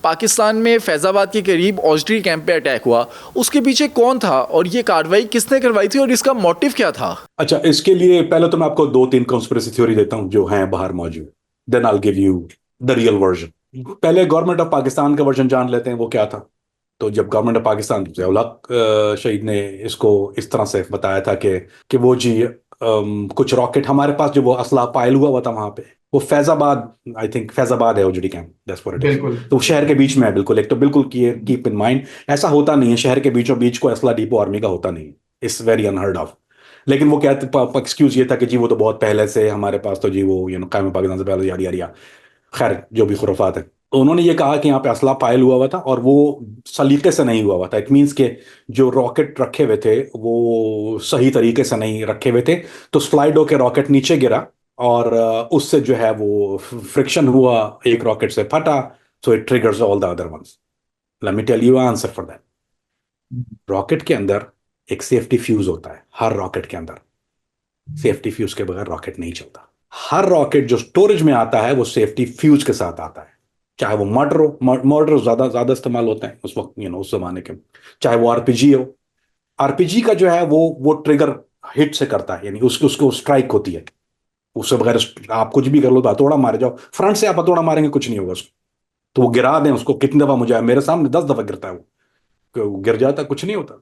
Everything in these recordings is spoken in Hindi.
पाकिस्तान में फैज़ाबाद के करीब औजरी कैंप पे अटैक हुआ, उसके पीछे कौन था और ये कार्रवाई किसने करवाई थी और इसका मोटिव क्या था? अच्छा, इसके लिए पहले तो मैं आपको दो तीन कॉन्स्पिरेसी थ्योरी देता हूं जो हैं बाहर मौजूद। Then I give you the real version. पहले गवर्नमेंट ऑफ पाकिस्तान का वर्जन जान लेते हैं वो क्या था। तो जब गवर्नमेंट ऑफ पाकिस्तान ज़ियाउल हक शहीद ने इसको इस तरह से बताया था कि वो जी कुछ रॉकेट हमारे पास जो वो असला पायल हुआ था वहां पे, वो फैजाबाद, आई थिंक फैजाबाद है ओजडी camp, that's what it is. बिल्कुल। तो शहर के बीच में है बिल्कुल, एक तो बिल्कुल कीप इन माइंड ऐसा होता नहीं है, शहर के बीचों बीच को असला डिपो आर्मी का होता नहीं है, इट्स वेरी अनहर्ड ऑफ। लेकिन वो कहते एक्सक्यूज ये था कि जी वो तो बहुत पहले से हमारे पास, तो जी वो कायम पाकिस्तान से पहले यारी यारिया, खैर जो भी खुराफात है। तो उन्होंने ये कहा कि यहाँ पे असला पायल हुआ था और वो सलीके से नहीं हुआ था। इट मीन्स के जो रॉकेट रखे हुए थे वो सही तरीके से नहीं रखे हुए थे। तो स्लाइडो के रॉकेट नीचे गिरा और उससे जो है वो फ्रिक्शन हुआ, एक रॉकेट से फटा। So it triggers all the other ones. Let me tell you answer for that. Rocket के अंदर एक सेफ्टी फ्यूज होता है, हर रॉकेट के अंदर। सेफ्टी फ्यूज के बगैर रॉकेट नहीं चलता। हर रॉकेट जो स्टोरेज में आता है वो सेफ्टी फ्यूज के साथ आता है। चाहे वो मर्डर हो, मर्डर ज्यादा ज्यादा इस्तेमाल होता है उस वक्त, उस जमाने के। चाहे वो आरपीजी हो, आरपीजी का जो है वो ट्रिगर हिट से करता है, यानी उसको उसको स्ट्राइक होती है। उससे बगैर आप कुछ भी कर लो, तो हथौड़ा मारे जाओ, फ्रंट से आप हथौड़ा मारेंगे कुछ नहीं होगा उसको। तो वो गिरा दें उसको, कितनी दफा मुझे मेरे सामने 10 दफा गिरता है वो गिर जाता है, कुछ नहीं होता।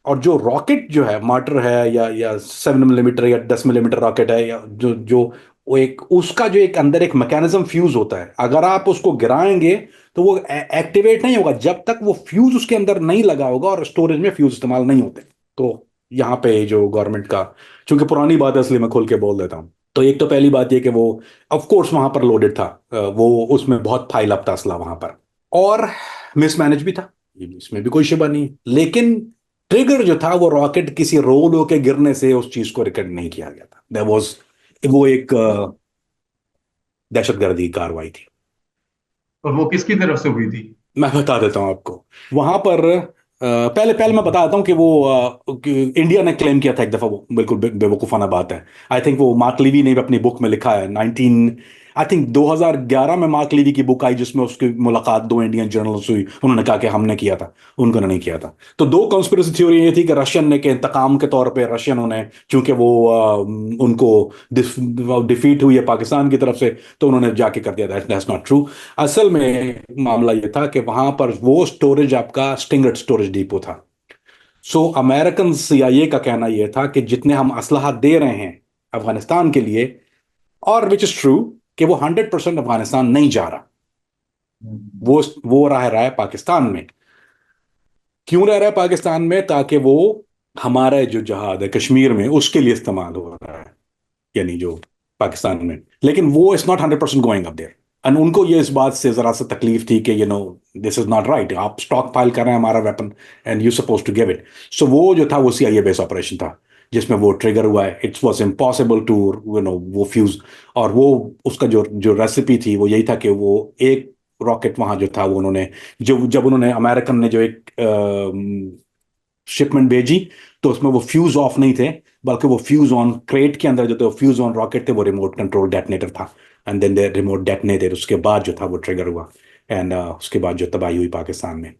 और जो रॉकेट जो है, मार्टर है या 7 मिलीमीटर या 10 मिलीमीटर रॉकेट है, या जो जो वो एक उसका जो एक अंदर एक मैकेनिज्म फ्यूज होता है, अगर आप उसको गिराएंगे तो वो एक्टिवेट नहीं होगा जब तक वो फ्यूज उसके अंदर नहीं लगा होगा, और स्टोरेज में फ्यूज इस्तेमाल नहीं होते। तो यहाँ पे जो गवर्नमेंट का, चूंकि पुरानी बात है इसलिए मैं खोल के बोल देता हूँ। तो एक तो पहली बात ये कि वो ऑफ कोर्स वहां पर लोडेड था, वो उसमें बहुत फाइल अप था असला वहां पर, और मिसमैनेज भी था, इसमें भी कोई शुबा नहीं है। लेकिन ट्रिगर जो था वो रॉकेट किसी रोल होके गिरने से उस चीज को रिकॉर्ड नहीं किया गया था। देयर वाज, वो एक दहशतगर्दी की कार्रवाई थी। और वो किसकी तरफ से हुई थी? मैं बता देता हूं आपको। वहां पर पहले पहले मैं बता देता हूं कि वो कि इंडिया ने क्लेम किया था एक दफा, वो बिल्कुल बेवकूफाना बात है। आई थिंक वो मार्क लीवी ने भी अपनी बुक में लिखा है, 19 आई थिंक 2011 में मार्क लीवी की बुक आई जिसमें उसकी मुलाकात दो इंडियन जर्नलिस्ट हुई। उन्होंने कहा कि हमने किया था, उन्होंने नहीं किया था। तो दो कॉन्स्पिरेसी थ्योरी ये थी कि रशियन ने, के इंतकाम के तौर पे रशियनों ने, चूंकि वो उनको डिफीट हुई है पाकिस्तान की तरफ से, तो उन्होंने जाके कर दिया। That's not true. असल में मामला ये था कि वहां पर वो स्टोरेज आपका स्टिंगर्ड स्टोरेज डिपो था। सो अमेरिकन सीआईए का कहना यह था कि जितने हम असलहा दे रहे हैं अफगानिस्तान के लिए, और विच इज ट्रू, कि वो 100% अफगानिस्तान नहीं जा रहा। वो रह रहा है पाकिस्तान में। क्यों रह रहा है पाकिस्तान में? ताकि वो हमारा जो जहाद है कश्मीर में उसके लिए इस्तेमाल हो रहा है, यानी जो पाकिस्तान में। लेकिन वो is not 100% going up there. And उनको ये इस बात से जरा सा तकलीफ थी कि दिस इज नॉट राइट, आप स्टॉक फाइल कर रहे हैं हमारा weapon and you suppose to give it. So वो जो था वो सीआईए बेस ऑपरेशन था जिसमें वो ट्रिगर हुआ है। इट्स वाज इम्पॉसिबल टू वो फ्यूज। और वो उसका जो जो रेसिपी थी वो यही था कि वो एक रॉकेट वहां जो था वो उन्होंने, जो जब उन्होंने अमेरिकन ने जो एक शिपमेंट भेजी, तो उसमें वो फ्यूज ऑफ नहीं थे, बल्कि वो फ्यूज ऑन क्रेट के अंदर जो थे, फ्यूज ऑन रॉकेट थे, वो रिमोट कंट्रोल डेटनेटर था। एंड देन दे रिमोट डेटनेटेड, उसके बाद जो था वो ट्रिगर हुआ। एंड उसके बाद जो तबाही हुई पाकिस्तान में।